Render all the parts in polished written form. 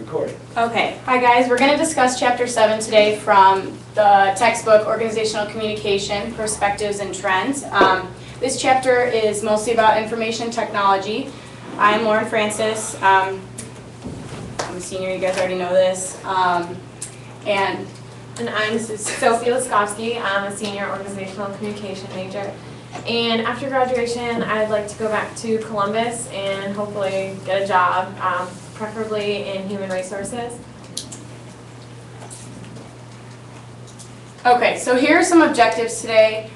Recording. Okay. Hi guys, we're going to discuss Chapter 7 today from the textbook Organizational Communication, Perspectives and Trends. This chapter is mostly about information technology. I'm Lauren Francis. I'm a senior, you guys already know this. And I'm Sophie Laskowski. I'm a senior organizational communication major. And after graduation, I'd like to go back to Columbus and hopefully get a job, preferably in human resources. okay, so here are some objectives today.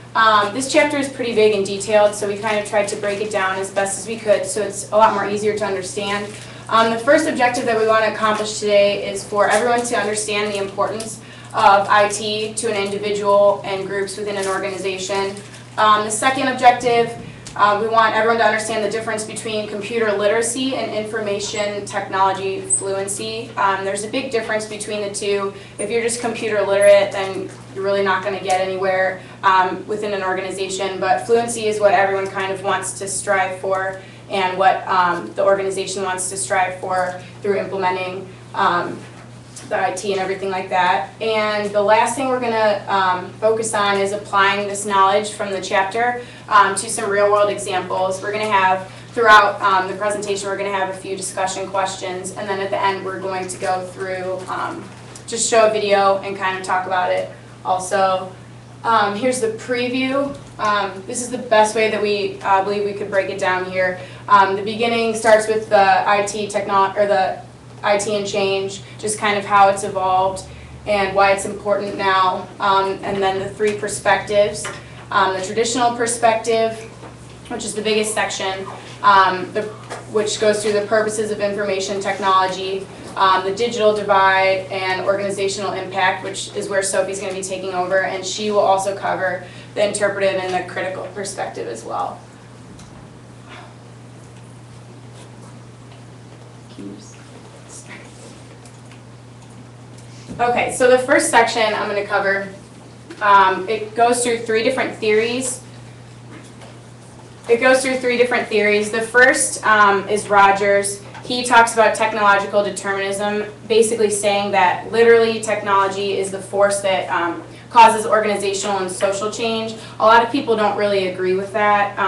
This chapter is pretty big and detailed, so we kind of tried to break it down as best as we could so it's a lot more easier to understand. The first objective that we want to accomplish today is for everyone to understand the importance of IT to an individual and groups within an organization. The second objective, we want everyone to understand the difference between computer literacy and information technology fluency. There's a big difference between the two. If you're just computer literate, then you're really not going to get anywhere within an organization. But fluency is what everyone kind of wants to strive for and what the organization wants to strive for through implementing the IT and everything like that. And the last thing we're going to focus on is applying this knowledge from the chapter to some real-world examples. We're going to have, throughout the presentation, we're going to have a few discussion questions, and then at the end we're going to go through, just show a video and kind of talk about it also. Here's the preview. This is the best way that we believe we could break it down here. The beginning starts with the IT and change, just kind of how it's evolved and why it's important now, and then the three perspectives. The traditional perspective, which is the biggest section, which goes through the purposes of information technology, the digital divide, and organizational impact, which is where Sophie's going to be taking over, and she will also cover the interpretive and the critical perspective as well. Okay, so the first section I'm going to cover, it goes through three different theories. The first is Rogers. He talks about technological determinism, basically saying that literally technology is the force that causes organizational and social change. A lot of people don't really agree with that.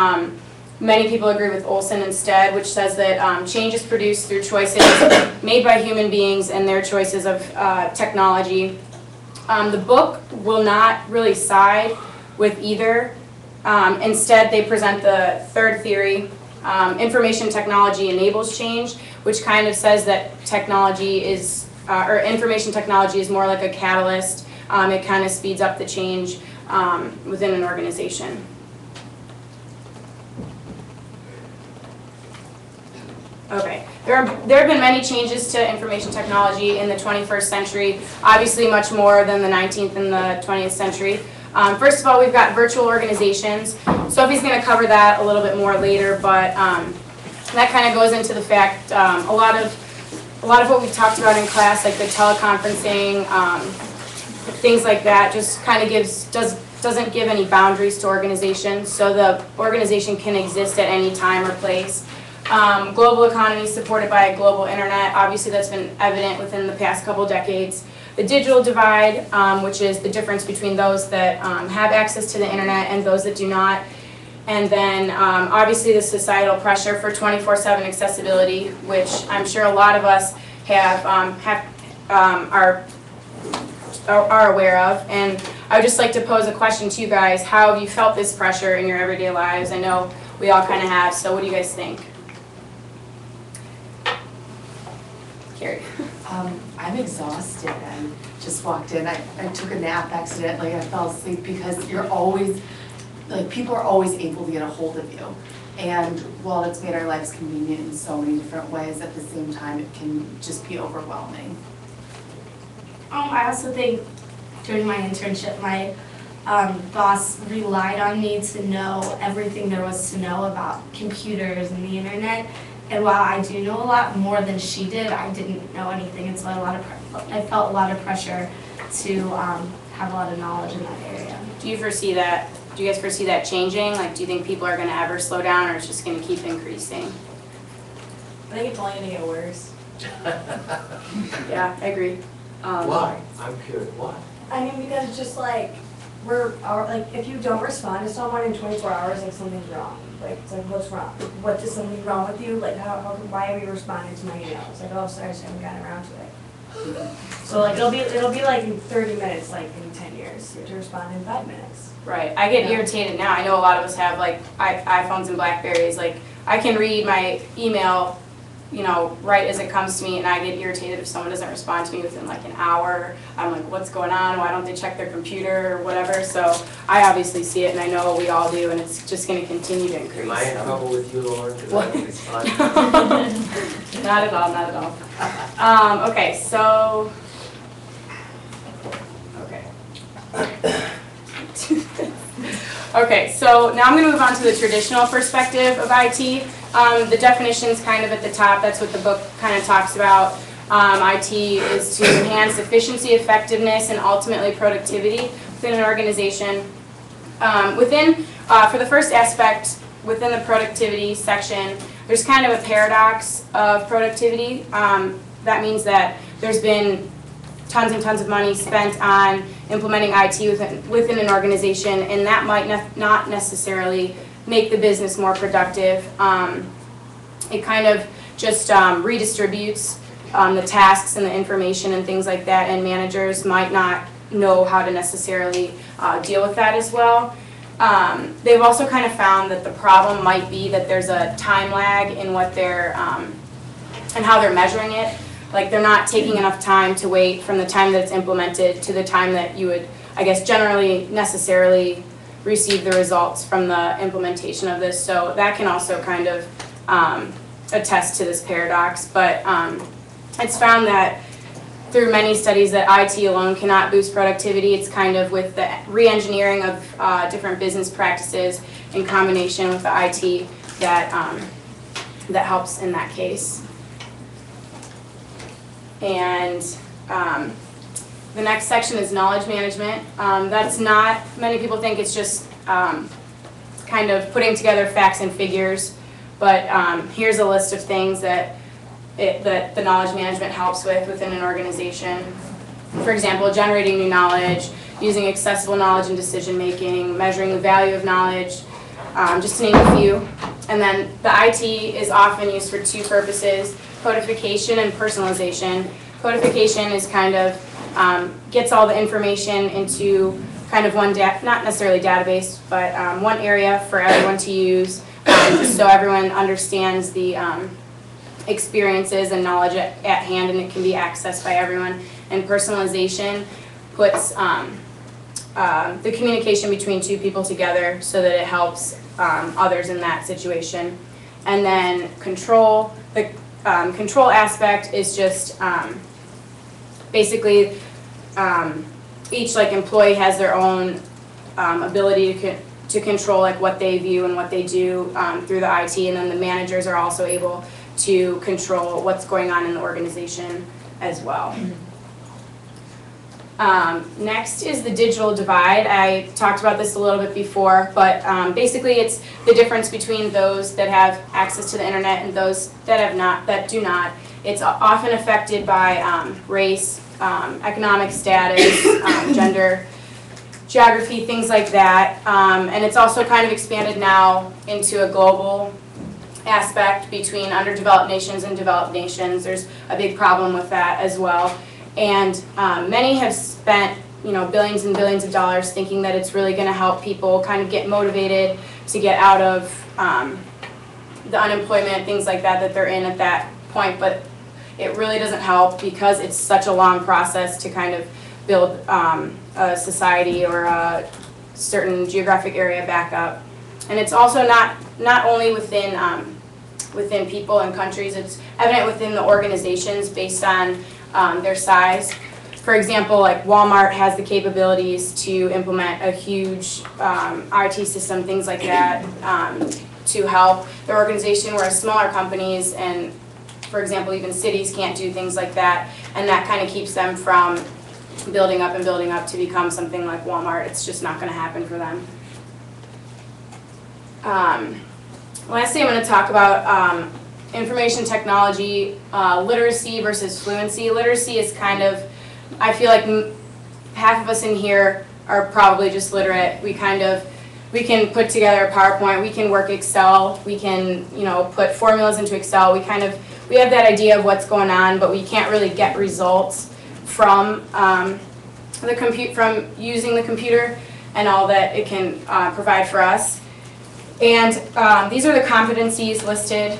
Many people agree with Olson instead, which says that change is produced through choices made by human beings and their choices of technology. The book will not really side with either. Instead, they present the third theory, information technology enables change, which kind of says that technology is, or information technology is more like a catalyst. It kind of speeds up the change within an organization. Okay, there have been many changes to information technology in the 21st century, obviously much more than the 19th and the 20th century. First of all, we've got virtual organizations. Sophie's going to cover that a little bit more later, but that kind of goes into the fact a lot of what we've talked about in class, like the teleconferencing, things like that, just kind of doesn't give any boundaries to organizations, so the organization can exist at any time or place. Global economy supported by a global internet, obviously that's been evident within the past couple decades. The digital divide, which is the difference between those that have access to the internet and those that do not. And then obviously the societal pressure for 24/7 accessibility, which I'm sure a lot of us are aware of. And I would just like to pose a question to you guys. How have you felt this pressure in your everyday lives? I know we all kind of have, so what do you guys think? Carrie. I'm exhausted. I just walked in. I took a nap accidentally. I fell asleep because you're always, like, people are always able to get a hold of you. And while it's made our lives convenient in so many different ways, at the same time it can just be overwhelming. I also think during my internship, my boss relied on me to know everything there was to know about computers and the internet. And while I do know a lot more than she did, I didn't know anything, and so I felt a lot of pressure to have a lot of knowledge in that area. Do you foresee that? Do you guys foresee that changing? Like, do you think people are going to ever slow down, or it's just going to keep increasing? I think it's only going to get worse. Yeah, I agree. Why? I'm curious, why? I mean, because it's just like, like, if you don't respond to someone in 24 hours, like, something's wrong. Like, it's like, what's wrong? What, is something wrong with you? Like, why are you responding to my email? It's like, oh, sorry, I just haven't gotten around to it. So, like, it'll be like in 30 minutes, like, in 10 years. You have to respond in 5 minutes. Right, I get Yeah. irritated now. I know a lot of us have like iPhones and Blackberries. Like, I can read my email, you know, right as it comes to me, and I get irritated if someone doesn't respond to me within like an hour. I'm like, what's going on? Why don't they check their computer or whatever? So I obviously see it, and I know we all do, and it's just going to continue to increase. Am I in trouble with you, Lauren, because I don't respond? Not at all, not at all. Okay, so, okay. Okay, so now I'm going to move on to the traditional perspective of IT. The definition's kind of at the top. That's what the book kind of talks about. IT is to enhance efficiency, effectiveness, and ultimately productivity within an organization. For the first aspect, within the productivity section, there's kind of a paradox of productivity. That means that there's been tons and tons of money spent on implementing IT within an organization, and that might not necessarily make the business more productive. It kind of just redistributes the tasks and the information and things like that, and managers might not know how to necessarily deal with that as well. They've also kind of found that the problem might be that there's a time lag in what they're and how they're measuring it. Like, they're not taking enough time to wait from the time that it's implemented to the time that you would, I guess, generally necessarily receive the results from the implementation of this. So that can also kind of attest to this paradox. But it's found that through many studies that IT alone cannot boost productivity. It's kind of with the re-engineering of different business practices in combination with the IT that, that helps in that case. And the next section is knowledge management. That's not, many people think it's just kind of putting together facts and figures, but here's a list of things that the knowledge management helps with within an organization. For example, generating new knowledge, using accessible knowledge in decision making, measuring the value of knowledge, just to name a few. And then the IT is often used for two purposes: codification and personalization. Codification is kind of gets all the information into kind of one, not necessarily database, but one area for everyone to use, just so everyone understands the experiences and knowledge at hand, and it can be accessed by everyone. And personalization puts the communication between two people together so that it helps others in that situation. And then control, the control aspect is just basically each employee has their own ability to control what they view and what they do through the IT, and then the managers are also able to control what's going on in the organization as well. Next is the digital divide. I talked about this a little bit before, but basically it's the difference between those that have access to the internet and those that have not, that do not. It's often affected by race, economic status, gender, geography, things like that. And it's also kind of expanded now into a global aspect between underdeveloped nations and developed nations. There's a big problem with that as well. And many have spent, billions and billions of dollars thinking that it's really going to help people kind of get motivated to get out of the unemployment, things like that, that they're in at that point. But it really doesn't help because it's such a long process to kind of build a society or a certain geographic area back up. And it's also not only within within people and countries, it's evident within the organizations based on their size. For example, Walmart has the capabilities to implement a huge IT system, things like that, to help their organization, whereas smaller companies and, for example, even cities can't do things like that, and that kind of keeps them from building up and building up to become something like Walmart. It's just not going to happen for them. Lastly, I'm going to talk about information technology, literacy versus fluency. Literacy is kind of, I feel like half of us in here are probably just literate. We can put together a PowerPoint, we can work Excel, we can, put formulas into Excel. We have that idea of what's going on, but we can't really get results from from using the computer and all that it can provide for us. And these are the competencies listed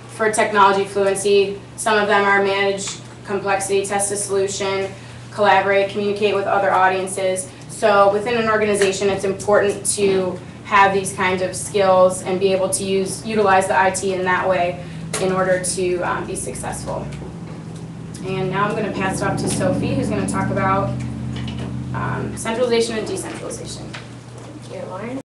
for technology fluency. Some of them are manage complexity, test a solution, collaborate, communicate with other audiences. So within an organization, it's important to have these kinds of skills and be able to utilize the IT in that way in order to be successful. And now I'm going to pass it off to Sophie, who's going to talk about centralization and decentralization. Thank you, Lauren.